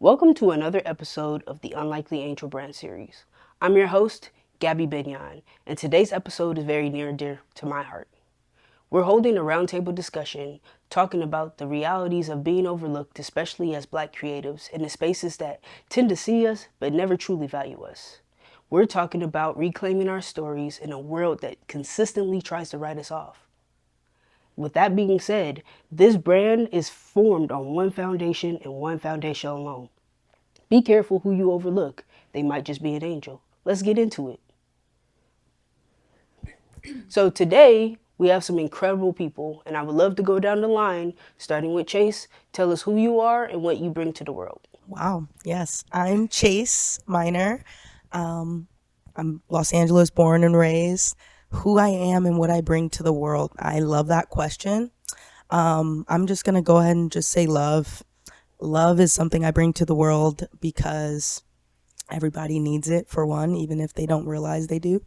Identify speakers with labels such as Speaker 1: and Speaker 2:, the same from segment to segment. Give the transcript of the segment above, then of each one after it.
Speaker 1: Welcome to another episode of the Unlikely Angel Brand series. I'm your host, Gabby Bignon, and today's episode is very near and dear to my heart. We're holding a roundtable discussion talking about the realities of being overlooked, especially as Black creatives, in the spaces that tend to see us but never truly value us. We're talking about reclaiming our stories in a world that consistently tries to write us off. With that being said, this brand is formed on one foundation and one foundation alone. Be careful who you overlook. They might just be an angel. Let's get into it. So today we have some incredible people, and I would love to go down the line, starting with Chace. Tell us who you are and what you bring to the world.
Speaker 2: Wow. Yes. I'm Chace Minor. I'm Los Angeles born and raised. Who I am and what I bring to the world. I love that question. I'm just going to go ahead and just say love. Love is something I bring to the world because everybody needs it, for one, even if they don't realize they do.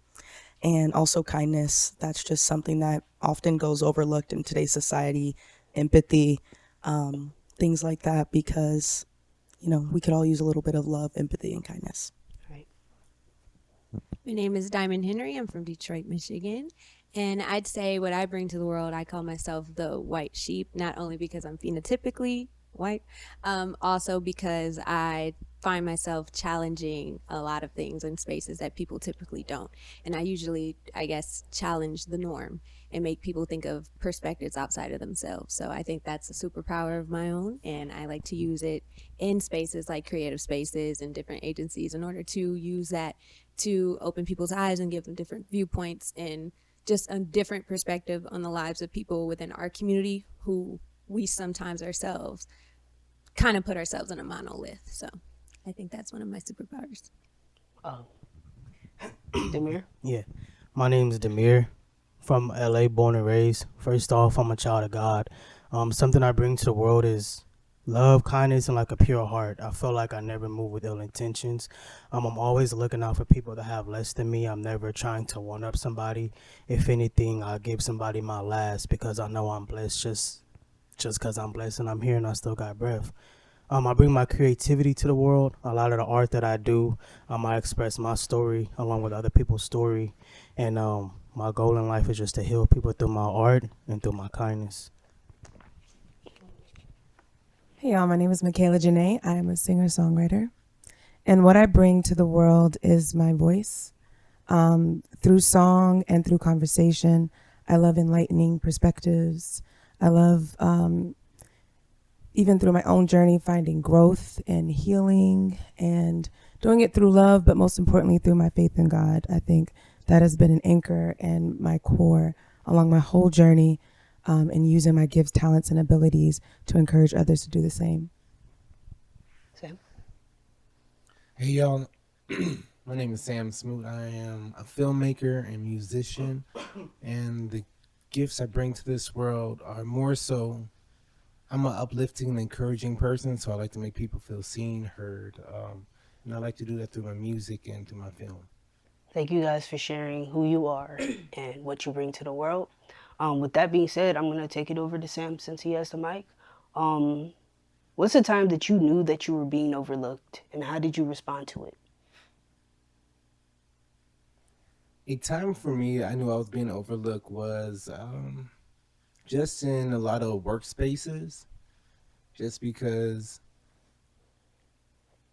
Speaker 2: And also kindness. That's just something that often goes overlooked in today's society. Empathy, things like that, because we could all use a little bit of love, empathy, and kindness.
Speaker 1: Right.
Speaker 3: My name is Diamond Henry. I'm from Detroit, Michigan. And I'd say what I bring to the world, I call myself the white sheep, not only because I'm phenotypically white, also because I find myself challenging a lot of things in spaces that people typically don't. And I usually, I guess, challenge the norm and make people think of perspectives outside of themselves. So I think that's a superpower of my own. And I like to use it in spaces like creative spaces and different agencies in order to use that to open people's eyes and give them different viewpoints and just a different perspective on the lives of people within our community who we sometimes ourselves kind of put ourselves in a monolith. So I think that's one of my superpowers.
Speaker 1: Damier?
Speaker 4: Yeah, my name is Damier, from LA, born and raised. First off, I'm a child of God. Something I bring to the world is love, kindness, and like a pure heart. I feel like I never move with ill intentions. I'm always looking out for people that have less than me. I'm never trying to one up somebody. If anything, I give somebody my last because I know I'm blessed. Just because I'm blessed and I'm here and I still got breath. I bring my creativity to the world. A lot of the art that I do, I express my story along with other people's story. And my goal in life is just to heal people through my art and through my kindness.
Speaker 5: Hey y'all, my name is Mikhala Jené. I am a singer-songwriter. And what I bring to the world is my voice. Through song and through conversation, I love enlightening perspectives. I love, even through my own journey, finding growth and healing and doing it through love, but most importantly, through my faith in God. I think that has been an anchor and my core along my whole journey, and using my gifts, talents, and abilities to encourage others to do the same.
Speaker 1: Sam?
Speaker 6: Hey y'all, my name is Sam Smoot. I am a filmmaker and musician, and the gifts I bring to this world are more so I'm an uplifting and encouraging person, so I like to make people feel seen, heard, and I like to do that through my music and through my film.
Speaker 1: Thank you guys for sharing who you are and what you bring to the world. With that being said, I'm going to take it over to Sam since he has the mic. What's the time that you knew that you were being overlooked, and how did you respond to it?
Speaker 6: A time for me I knew I was being overlooked was just in a lot of workspaces, just because,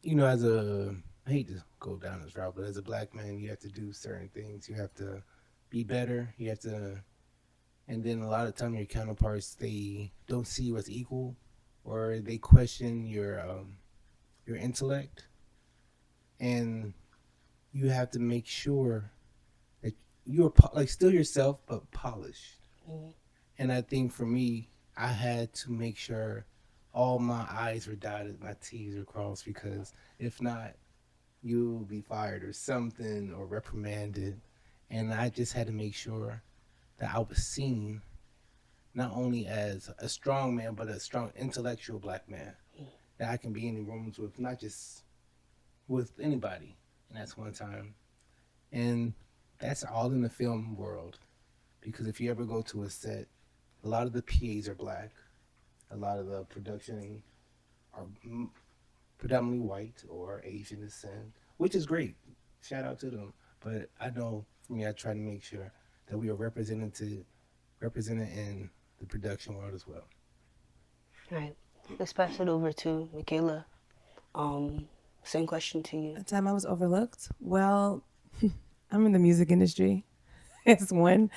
Speaker 6: as I hate to go down this route, but as a black man, you have to do certain things. You have to be better. You have to, and then a lot of time your counterparts, they don't see you as equal, or they question your intellect, and you have to make sure that you're like still yourself but polished. And I think for me, I had to make sure all my I's were dotted, my T's were crossed, because if not, you'll be fired or something or reprimanded. And I just had to make sure that I was seen not only as a strong man, but a strong intellectual black man that I can be in rooms with, not just with anybody. And that's one time. And that's all in the film world. Because if you ever go to a set, a lot of the PAs are black. A lot of the production are predominantly white or Asian descent, which is great. Shout out to them. But I know for me, I try to make sure that we are represented in the production world as well.
Speaker 1: All right, let's pass it over to Mikhala. Um, Same question to you.
Speaker 5: A time I was overlooked? Well, I'm in the music industry. It's one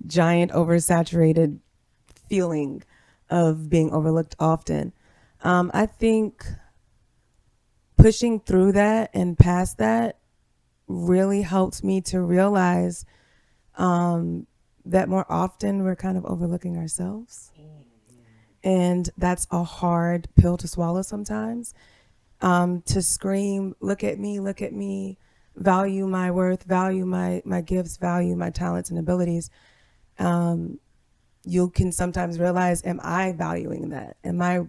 Speaker 5: giant oversaturated feeling of being overlooked often. I think pushing through that and past that really helped me to realize that more often we're kind of overlooking ourselves. And that's a hard pill to swallow sometimes. To scream, look at me, value my worth, value my gifts, value my talents and abilities. You can sometimes realize, am I valuing that? Am I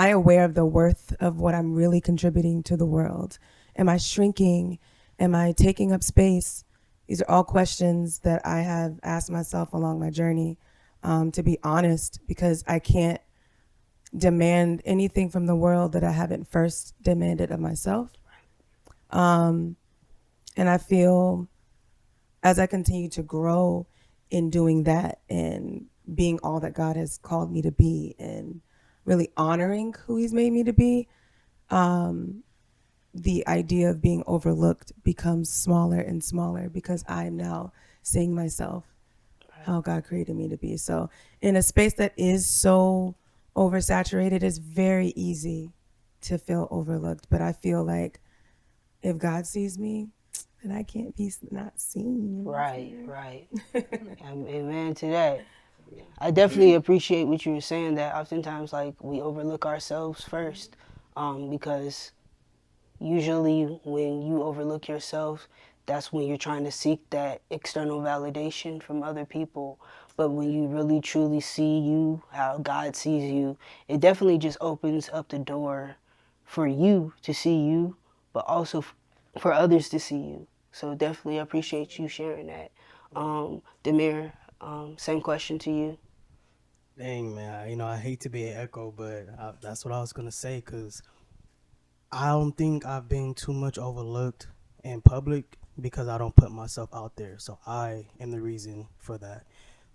Speaker 5: aware of the worth of what I'm really contributing to the world? Am I shrinking? Am I taking up space? These are all questions that I have asked myself along my journey, to be honest, because I can't demand anything from the world that I haven't first demanded of myself. And I feel as I continue to grow in doing that and being all that God has called me to be and really honoring who He's made me to be, the idea of being overlooked becomes smaller and smaller because I am now seeing myself how God created me to be. So in a space that is so oversaturated, it's very easy to feel overlooked. But I feel like if God sees me, then I can't be not seen.
Speaker 1: Right. Amen to that. I definitely appreciate what you were saying, that oftentimes like we overlook ourselves first, because usually when you overlook yourself, that's when you're trying to seek that external validation from other people. But when you really truly see you, how God sees you, it definitely just opens up the door for you to see you, but also for others to see you. So definitely appreciate you sharing that. Damier, same question to you.
Speaker 4: Dang, man. I hate to be an echo, but that's what I was going to say because I don't think I've been too much overlooked in public because I don't put myself out there. So I am the reason for that.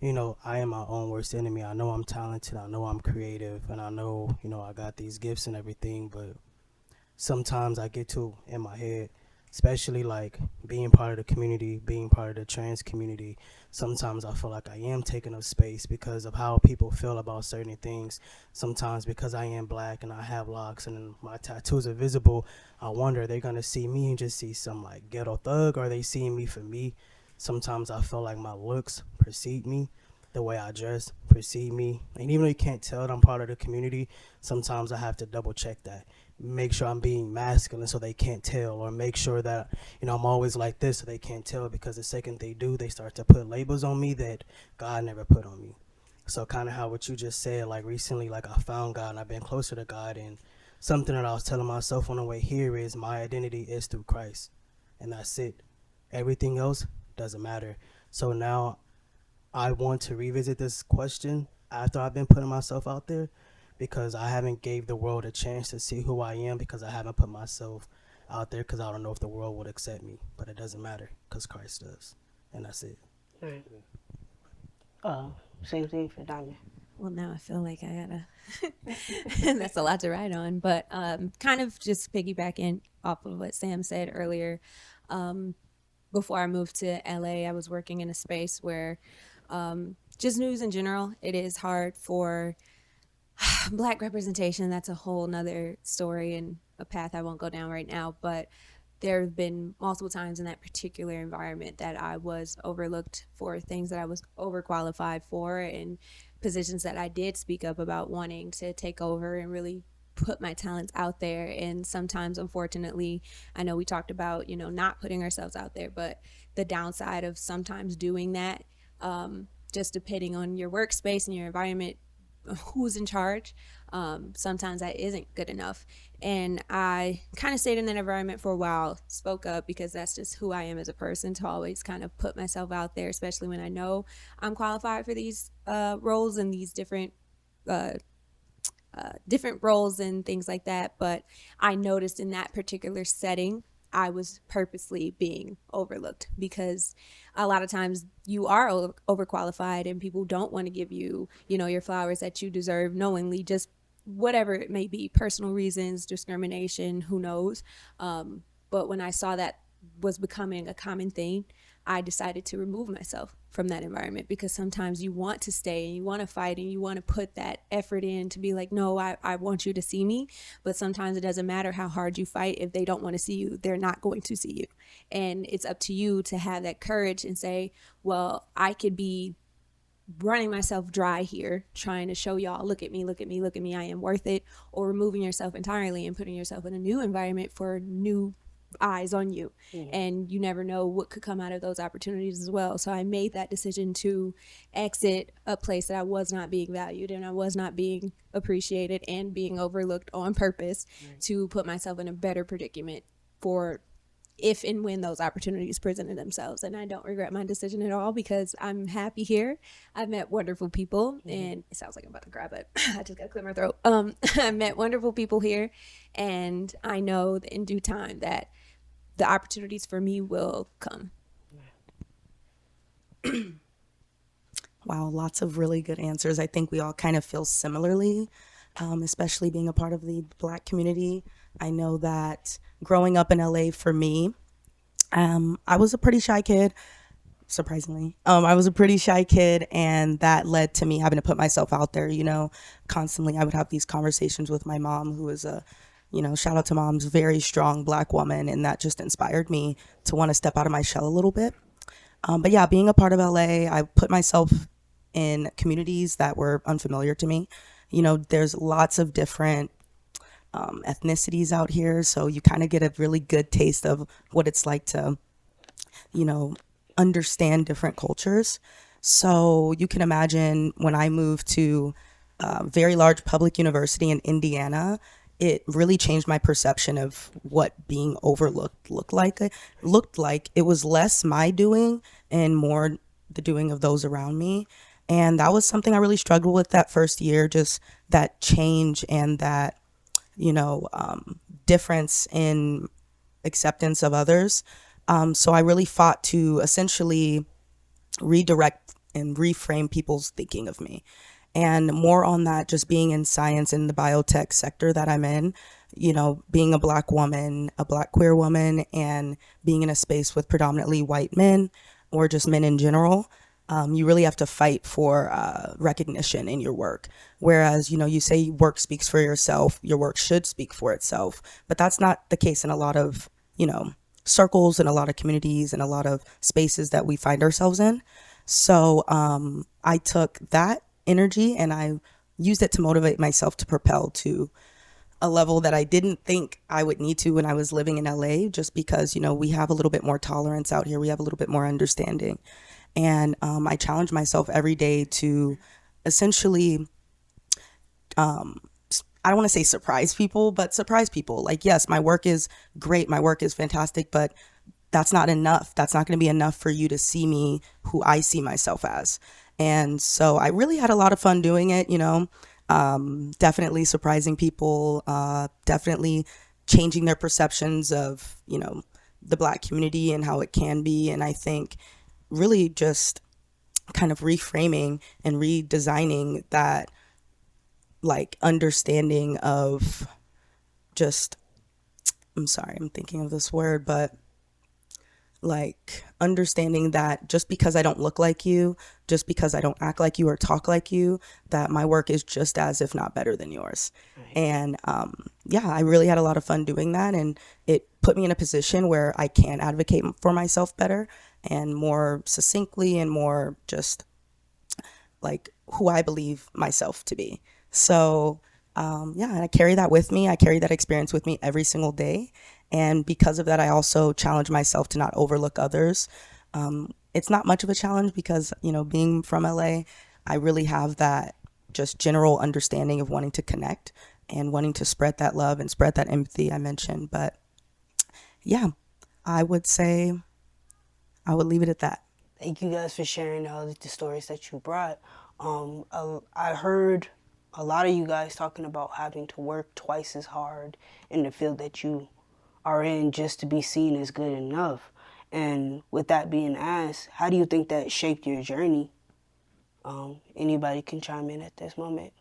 Speaker 4: I am my own worst enemy. I know I'm talented. I know I'm creative. And I know, I got these gifts and everything. But sometimes I get to in my head, especially like being part of the community, being part of the trans community. Sometimes I feel like I am taking up space because of how people feel about certain things. Sometimes because I am black and I have locks and my tattoos are visible, I wonder, are they gonna see me and just see some like ghetto thug, or are they seeing me for me? Sometimes I feel like my looks precede me, the way I dress precede me, and even though you can't tell that I'm part of the community, sometimes I have to double check that, make sure I'm being masculine so they can't tell, or make sure that I'm always like this so they can't tell, because the second they do, they start to put labels on me that God never put on me. So kind of how what you just said, like recently, like I found God and I've been closer to God, and something that I was telling myself on the way here is my identity is through Christ, and that's it. Everything else doesn't matter. So now I want to revisit this question after I've been putting myself out there, because I haven't gave the world a chance to see who I am, because I haven't put myself out there, because I don't know if the world would accept me. But it doesn't matter because Christ does, and that's it.
Speaker 1: Right. Same thing for Damier.
Speaker 3: Well, now I feel like I gotta. That's a lot to write on, but kind of just piggybacking off of what Sam said earlier. Before I moved to LA, I was working in a space where just news in general, it is hard for Black representation. That's a whole nother story and a path I won't go down right now, but there have been multiple times in that particular environment that I was overlooked for things that I was overqualified for, and positions that I did speak up about wanting to take over and really put my talents out there. And sometimes, unfortunately, I know we talked about, not putting ourselves out there, but the downside of sometimes doing that, just depending on your workspace and your environment, who's in charge, sometimes that isn't good enough. And I kind of stayed in that environment for a while, spoke up, because that's just who I am as a person, to always kind of put myself out there, especially when I know I'm qualified for these roles and these different different roles and things like that. But I noticed in that particular setting, I was purposely being overlooked because a lot of times you are overqualified and people don't want to give you, your flowers that you deserve knowingly, just whatever it may be, personal reasons, discrimination, who knows. But when I saw that was becoming a common thing, I decided to remove myself from that environment because sometimes you want to stay and you want to fight and you want to put that effort in to be like, no, I want you to see me. But sometimes it doesn't matter how hard you fight. If they don't want to see you, they're not going to see you. And it's up to you to have that courage and say, well, I could be running myself dry here, trying to show y'all, look at me, look at me, look at me, I am worth it, or removing yourself entirely and putting yourself in a new environment for new eyes on you. And you never know what could come out of those opportunities as well. So I made that decision to exit a place that I was not being valued and I was not being appreciated and being overlooked on purpose to put myself in a better predicament for if and when those opportunities presented themselves. And I don't regret my decision at all because I'm happy here. I've met wonderful people and it sounds like I'm about to cry, but I just gotta clear my throat. I met wonderful people here and I know that in due time that the opportunities for me will come.
Speaker 2: Wow, lots of really good answers. I think we all kind of feel similarly, especially being a part of the Black community. I know that growing up in LA for me, I was a pretty shy kid, surprisingly. I was a pretty shy kid, and that led to me having to put myself out there, constantly. I would have these conversations with my mom, who is a, shout out to mom's, very strong Black woman, and that just inspired me to want to step out of my shell a little bit. But yeah, being a part of LA, I put myself in communities that were unfamiliar to me. There's lots of different ethnicities out here, so you kind of get a really good taste of what it's like to, understand different cultures. So you can imagine when I moved to a very large public university in Indiana, it really changed my perception of what being overlooked looked like. It was less my doing and more the doing of those around me. And that was something I really struggled with that first year, just that change and that, difference in acceptance of others. So I really fought to essentially redirect and reframe people's thinking of me. And more on that, just being in science in the biotech sector that I'm in, being a Black woman, a Black queer woman, and being in a space with predominantly white men or just men in general, you really have to fight for recognition in your work. Whereas, you say work speaks for yourself, your work should speak for itself, but that's not the case in a lot of, circles and a lot of communities and a lot of spaces that we find ourselves in. So I took that energy and I used it to motivate myself to propel to a level that I didn't think I would need to when I was living in LA, just because, we have a little bit more tolerance out here. We have a little bit more understanding. And I challenge myself every day to essentially, I don't want to say surprise people, but surprise people. Like, yes, my work is great. My work is fantastic, but that's not enough. That's not going to be enough for you to see me who I see myself as. And so I really had a lot of fun doing it, definitely surprising people, definitely changing their perceptions of, the Black community and how it can be. And I think really just kind of reframing and redesigning that, like, understanding of just, I'm sorry, I'm thinking of this word, but like understanding that just because I don't look like you, just because I don't act like you or talk like you, that my work is just as, if not better than yours. Right. And yeah, I really had a lot of fun doing that, and it put me in a position where I can advocate for myself better and more succinctly and more just like who I believe myself to be. So yeah, I carry that with me. I carry that experience with me every single day. And because of that, I also challenge myself to not overlook others. It's not much of a challenge because, being from LA, I really have that just general understanding of wanting to connect and wanting to spread that love and spread that empathy I mentioned. But yeah, I would say I would leave it at that.
Speaker 1: Thank you guys for sharing all the stories that you brought. I heard a lot of you guys talking about having to work twice as hard in the field that you are in just to be seen as good enough. And with that being asked, how do you think that shaped your journey? Anybody can chime in at this moment.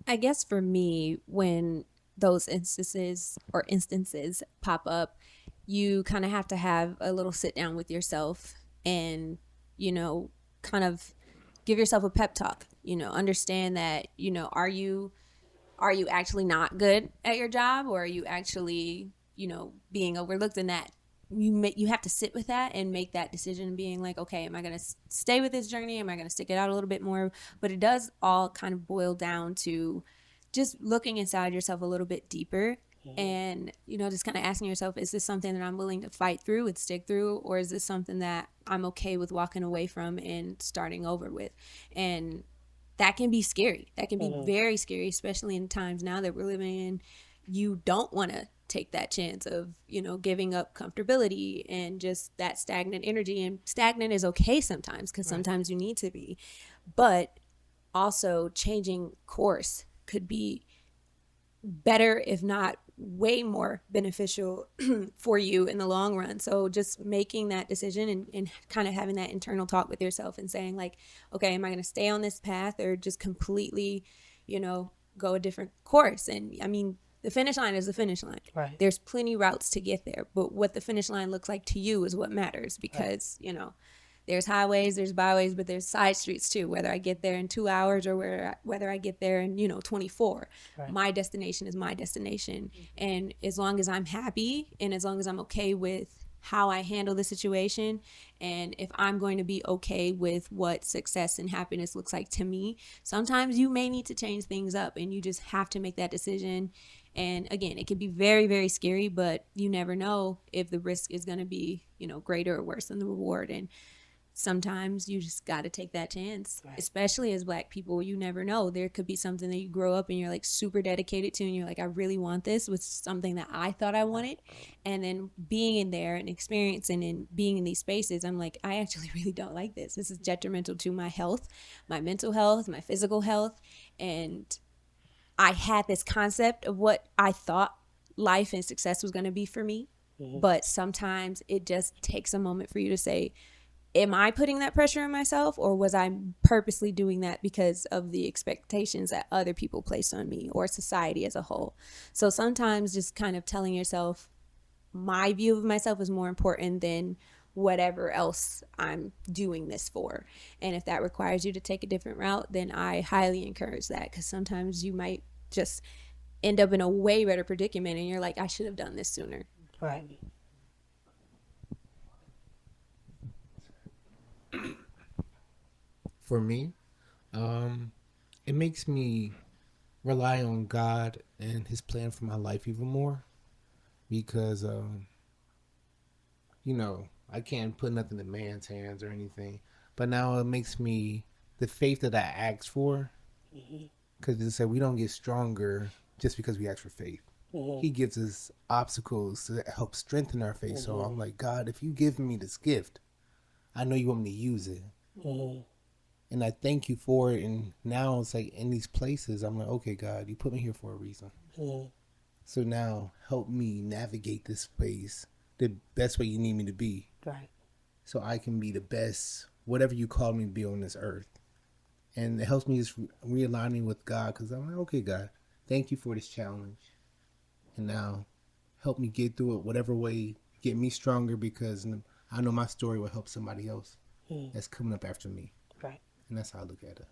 Speaker 3: I guess for me, when those instances pop up, you kind of have to have a little sit down with yourself and, kind of give yourself a pep talk. Understand that, are you actually not good at your job, or are you actually, being overlooked? In that you have to sit with that and make that decision, being like, okay, am I going to stay with this journey? Am I going to stick it out a little bit more? But it does all kind of boil down to just looking inside yourself a little bit deeper, and just kind of asking yourself, is this something that I'm willing to fight through and stick through, or is this something that I'm okay with walking away from and starting over with? And that can be scary. That can be very scary, especially in times now that we're living in. You don't want to take that chance of, giving up comfortability and just that stagnant energy. And stagnant is okay sometimes, because sometimes you need to be. But also changing course could be better, if not way more beneficial for you in the long run. So just making that decision and kind of having that internal talk with yourself and saying like, okay, am I going to stay on this path or just completely, go a different course? And I mean, the finish line is the finish line.
Speaker 1: Right.
Speaker 3: There's plenty routes to get there, but what the finish line looks like to you is what matters, because, there's highways, there's byways, but there's side streets too. Whether I get there in 2 hours or whether I get there in 24, my destination is my destination. And as long as I'm happy and as long as I'm okay with how I handle the situation, and if I'm going to be okay with what success and happiness looks like to me, sometimes you may need to change things up, and you just have to make that decision. And again, it can be very, very scary, but you never know if the risk is going to be, greater or worse than the reward. And sometimes you just got to take that chance, especially as Black people. You never know. There could be something that you grow up and you're like super dedicated to, and you're like, I really want this, with something that I thought I wanted. And then being in there and experiencing and being in these spaces, I'm like, I actually really don't like this. This is detrimental to my health, my mental health, my physical health. And I had this concept of what I thought life and success was going to be for me. But sometimes it just takes a moment for you to say, am I putting that pressure on myself, or was I purposely doing that because of the expectations that other people place on me or society as a whole? So sometimes just kind of telling yourself, my view of myself is more important than whatever else I'm doing this for. And if that requires you to take a different route, then I highly encourage that, because sometimes you might just end up in a way better predicament and you're like, I should have done this sooner.
Speaker 1: Right.
Speaker 6: For me, it makes me rely on God and His plan for my life even more, because I can't put nothing in man's hands or anything. But now it makes me, the faith that I asked for, because it said we don't get stronger just because we ask for faith. He gives us obstacles to help strengthen our faith. So I'm like, God, if you give me this gift, I know you want me to use it. And I thank you for it. And now it's like in these places, I'm like, okay, God, you put me here for a reason. So now help me navigate this space the best way you need me to be.
Speaker 1: Right.
Speaker 6: So I can be the best, whatever you call me to be on this earth. And it helps me just realigning with God, because I'm like, okay, God, thank you for this challenge. And now help me get through it whatever way, get me stronger, because I know my story will help somebody else that's coming up after me.
Speaker 1: Right.
Speaker 6: And that's how I look at it.